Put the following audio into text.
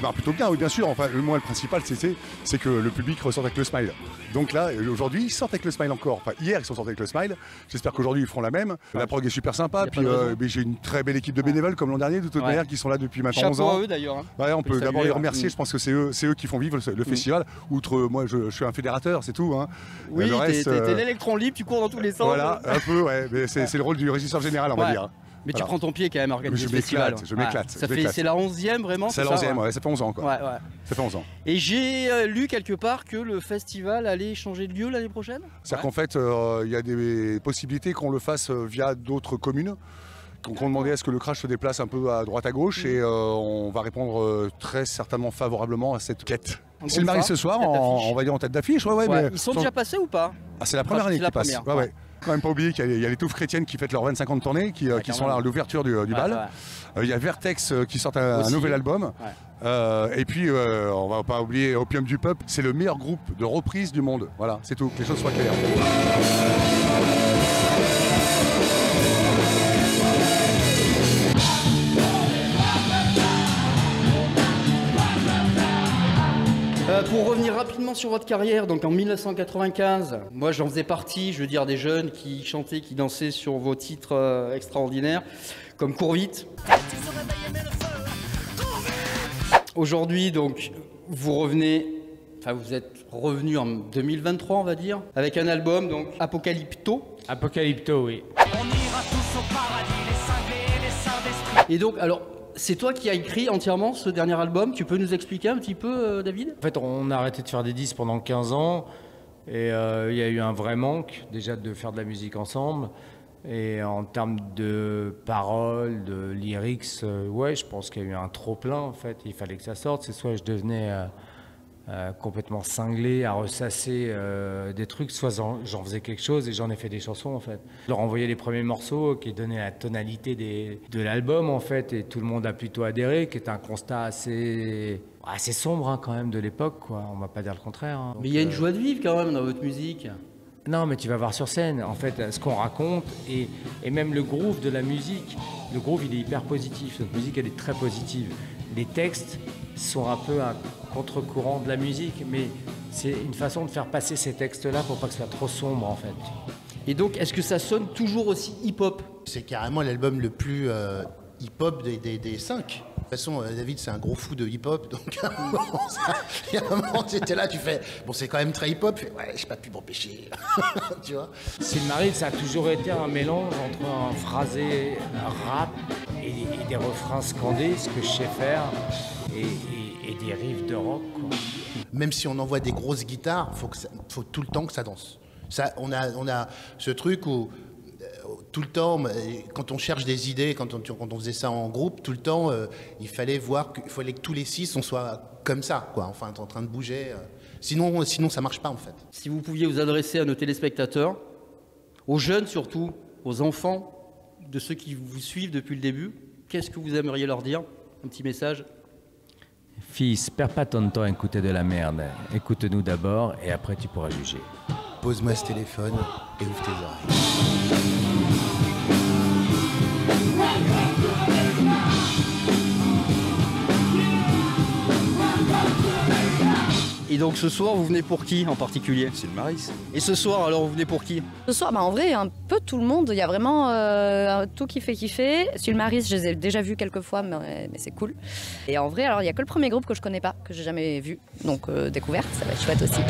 démarre plutôt bien, oui, bien sûr. Enfin, moi, le principal, c'est que le public ressorte avec le smile. Donc là, aujourd'hui, ils sortent avec le smile encore. Enfin, hier, ils sont sortis avec le smile. J'espère qu'aujourd'hui, ils feront la même. La prog est super sympa. Puis j'ai une très belle équipe de bénévoles, comme l'an dernier, de toute manière, qui sont là depuis maintenant 11 ans. Chapeau à eux, d'ailleurs. Hein. Ouais, on peut d'abord les remercier. Je pense que c'est eux qui font vivre le festival. Outre, moi, je suis un fédérateur, c'est tout. Hein. Oui, t'es l'électron libre, tu cours dans tous les sens. Voilà, un peu, ouais. Mais c'est le rôle du régisseur général, on va dire. Mais tu prends ton pied quand même à organiser ce festival. Je m'éclate. C'est la 11e vraiment. C'est la 11e, ouais, ça fait 11 ans quoi. Ouais. Ça fait 11 ans. Et j'ai lu quelque part que le festival allait changer de lieu l'année prochaine. C'est-à-dire qu'en fait, il y a des possibilités qu'on le fasse via d'autres communes. Donc on demandait à ce que le crash se déplace un peu à droite à gauche et on va répondre très certainement favorablement à cette quête. C'est le Maris ce soir, on va dire en tête d'affiche. Mais ils sont déjà passés ou pas? C'est la première année qui passe. Quand même pas oublier qu'il y a les Touffes Chrétiennes qui fêtent leur 25 ans de tournée, qui sont là à l'ouverture du bal. Il y a Vertex qui sort un nouvel album. Et puis on va pas oublier Opium du Peuple, c'est le meilleur groupe de reprise du monde. Voilà, c'est tout, que les choses soient claires. Pour revenir rapidement sur votre carrière, donc en 1995, moi j'en faisais partie, je veux dire des jeunes qui chantaient, qui dansaient sur vos titres extraordinaires, comme Cours vite. Aujourd'hui, donc, vous êtes revenu en 2023, on va dire, avec un album, donc Apocalypto. Apocalypto, oui. On ira tous au paradis, les cinglés, les saints d'esprit. Et donc, alors, c'est toi qui as écrit entièrement ce dernier album. Tu peux nous expliquer un petit peu, David? En fait, on a arrêté de faire des disques pendant 15 ans. Et il y a eu un vrai manque, déjà, de faire de la musique ensemble. Et en termes de paroles, de lyrics, ouais, je pense qu'il y a eu un trop-plein, en fait. Il fallait que ça sorte. C'est soit je devenais complètement cinglé, à ressasser des trucs, soit j'en faisais quelque chose et j'en ai fait des chansons, en fait. Je leur envoyais les premiers morceaux qui donnaient la tonalité de l'album, en fait, et tout le monde a plutôt adhéré, qui est un constat assez sombre, hein, quand même, de l'époque, quoi. On va pas dire le contraire. Hein. Mais il y a une joie de vivre, quand même, dans votre musique. Non, mais tu vas voir sur scène, en fait, ce qu'on raconte et même le groove de la musique. Le groove, il est hyper positif. Notre musique, elle est très positive. Les textes sont un peu un contre-courant de la musique, mais c'est une façon de faire passer ces textes-là pour pas que ce soit trop sombre, en fait. Et donc, est-ce que ça sonne toujours aussi hip-hop? C'est carrément l'album le plus hip-hop des 5. De toute façon, David, c'est un gros fou de hip-hop, donc il y a un moment, tu étais là, tu fais, bon, c'est quand même très hip-hop, ouais, j'ai pas pu m'empêcher, tu vois. Sylvain Marie, ça a toujours été un mélange entre un phrasé rap et des refrains scandés, ce que je sais faire, et des riffs de rock, quoi. Même si on envoie des grosses guitares, faut tout le temps que ça danse. Ça, on a ce truc où tout le temps, quand on cherche des idées, quand on faisait ça en groupe, tout le temps, il fallait que tous les 6, on soit comme ça, quoi. Enfin, en train de bouger. Sinon, ça marche pas, en fait. Si vous pouviez vous adresser à nos téléspectateurs, aux jeunes surtout, aux enfants, de ceux qui vous suivent depuis le début, qu'est-ce que vous aimeriez leur dire? Un petit message. Fils, perds pas ton temps à écouter de la merde. Écoute-nous d'abord et après tu pourras juger. Pose-moi ce téléphone et ouvre tes oreilles. Et donc ce soir, vous venez pour qui en particulier? C'est le Maris. Et ce soir, alors, vous venez pour qui? Ce soir, en vrai, un peu tout le monde. Il y a vraiment tout qui fait kiffer. Sur le Maris, je les ai déjà vus quelques fois, mais c'est cool. Et en vrai, alors, il y a que le premier groupe que je connais pas, que j'ai jamais vu. Donc, découverte, ça va être chouette aussi.